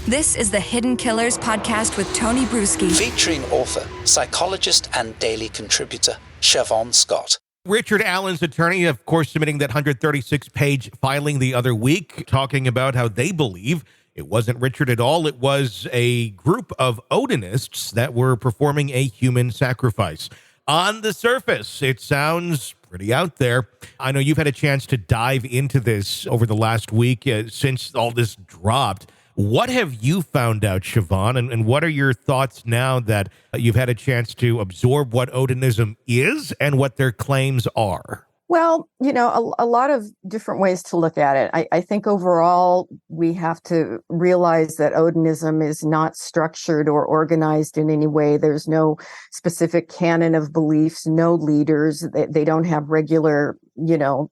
This is the Hidden Killers podcast with Tony Brueski. Featuring author, psychologist, and daily contributor, Shavaun Scott. Richard Allen's attorney, of course, submitting that 136-page filing the other week, talking about how they believe it wasn't Richard at all. It was a group of Odinists that were performing a human sacrifice. On the surface, it sounds pretty out there. I know you've had a chance to dive into this over the last week since all this dropped. What have you found out, Shavaun, and what are your thoughts now that you've had a chance to absorb what Odinism is and what their claims are? Well, a lot of different ways to look at it. I think overall, we have to realize that Odinism is not structured or organized in any way. There's no specific canon of beliefs, no leaders. They don't have regular,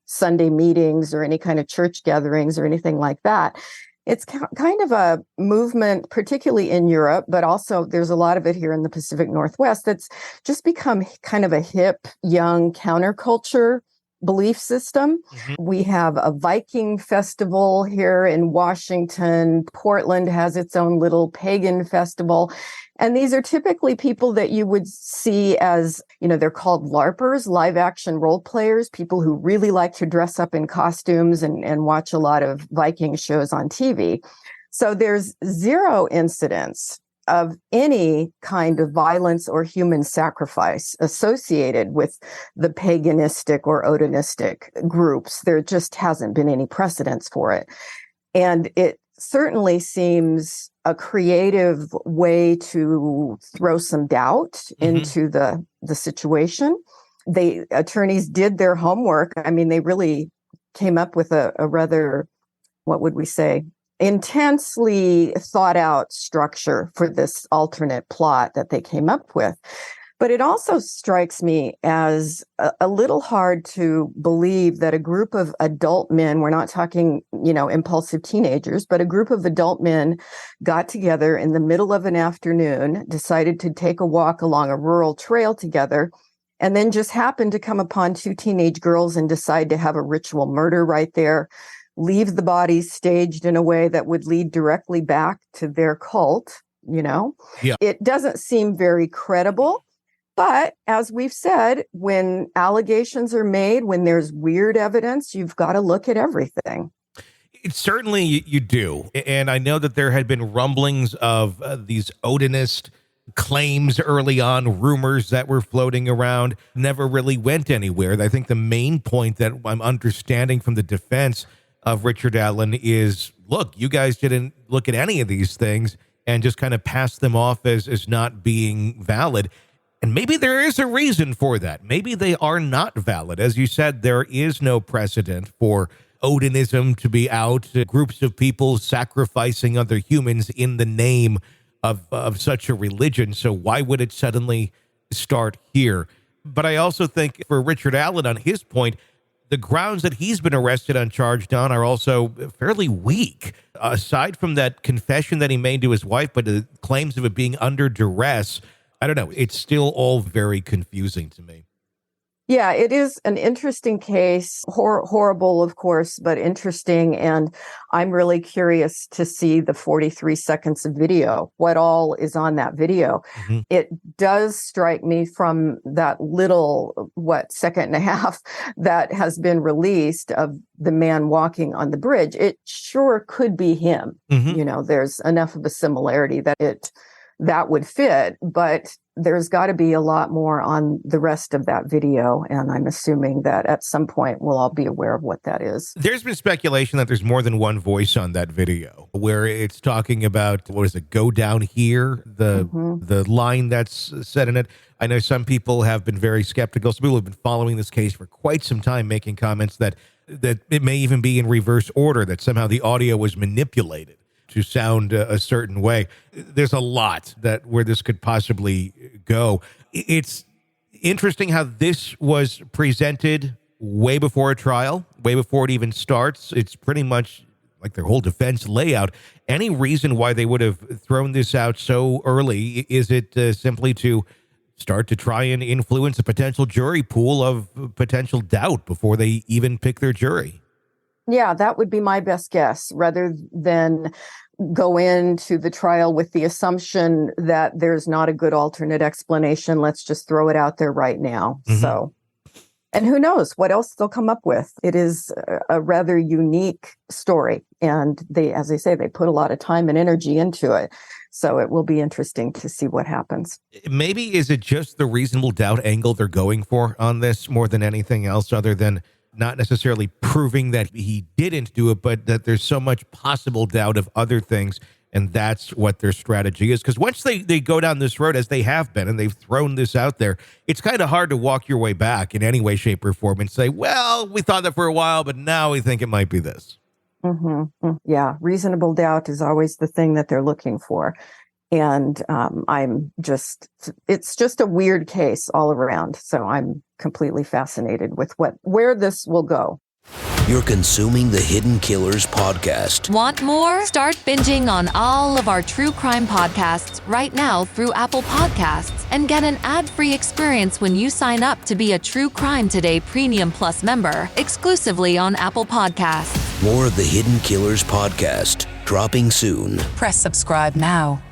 Sunday meetings or any kind of church gatherings or anything like that. It's kind of a movement, particularly in Europe, but also there's a lot of it here in the Pacific Northwest that's just become kind of a hip, young counterculture belief system. Mm-hmm. We have a Viking festival here in Washington. Portland has its own little pagan festival. And these are typically people that you would see as, they're called LARPers, live action role players, people who really like to dress up in costumes and watch a lot of Viking shows on TV. So there's zero incidents of any kind of violence or human sacrifice associated with the paganistic or Odinistic groups. There just hasn't been any precedence for it. And it certainly seems a creative way to throw some doubt into the situation. The attorneys did their homework. I mean, they really came up with a rather, what would we say, intensely thought out structure for this alternate plot that they came up with. But it also strikes me as a little hard to believe that a group of adult men, we're not talking, impulsive teenagers, but a group of adult men got together in the middle of an afternoon, decided to take a walk along a rural trail together, and then just happened to come upon two teenage girls and decide to have a ritual murder right there, leave the bodies staged in a way that would lead directly back to their cult, Yeah. It doesn't seem very credible. But as we've said, when allegations are made, when there's weird evidence, you've got to look at everything. Certainly you do. And I know that there had been rumblings of these Odinist claims early on, rumors that were floating around, never really went anywhere. I think the main point that I'm understanding from the defense of Richard Allen is, look, you guys didn't look at any of these things and just kind of passed them off as not being valid. And maybe there is a reason for that. Maybe they are not valid. As you said, there is no precedent for Odinism to be out, groups of people sacrificing other humans in the name of such a religion. So why would it suddenly start here? But I also think for Richard Allen, on his point, the grounds that he's been arrested and charged on are also fairly weak. Aside from that confession that he made to his wife, but the claims of it being under duress, I don't know. It's still all very confusing to me. Yeah, it is an interesting case. Horrible, of course, but interesting. And I'm really curious to see the 43 seconds of video, what all is on that video. Mm-hmm. It does strike me from that little, second and a half that has been released of the man walking on the bridge. It sure could be him. Mm-hmm. There's enough of a similarity that would fit, but there's got to be a lot more on the rest of that video. And I'm assuming that at some point we'll all be aware of what that is. There's been speculation that there's more than one voice on that video where it's talking about, go down here, the line that's said in it. I know some people have been very skeptical. Some people have been following this case for quite some time, making comments that it may even be in reverse order, that somehow the audio was manipulated to sound a certain way. There's a lot where this could possibly go. It's interesting how this was presented way before a trial, way before it even starts. It's pretty much like their whole defense layout. Any reason why they would have thrown this out so early? Is it simply to start to try and influence a potential jury pool of potential doubt before they even pick their jury? Yeah, that would be my best guess, rather than go into the trial with the assumption that there's not a good alternate explanation. Let's just throw it out there right now. Mm-hmm. So, and who knows what else they'll come up with. It is a rather unique story. And they, as I say, they put a lot of time and energy into it. So it will be interesting to see what happens. Maybe is it just the reasonable doubt angle they're going for on this more than anything else, other than not necessarily proving that he didn't do it, but that there's so much possible doubt of other things. And that's what their strategy is. Because once they go down this road, as they have been, and they've thrown this out there, it's kind of hard to walk your way back in any way, shape, or form and say, well, we thought that for a while, but now we think it might be this. Mm-hmm. Yeah, reasonable doubt is always the thing that they're looking for. And it's just a weird case all around. So I'm completely fascinated with where this will go. You're consuming the Hidden Killers podcast. Want more? Start binging on all of our true crime podcasts right now through Apple Podcasts and get an ad-free experience when you sign up to be a True Crime Today Premium Plus member exclusively on Apple Podcasts. More of the Hidden Killers podcast dropping soon. Press subscribe now.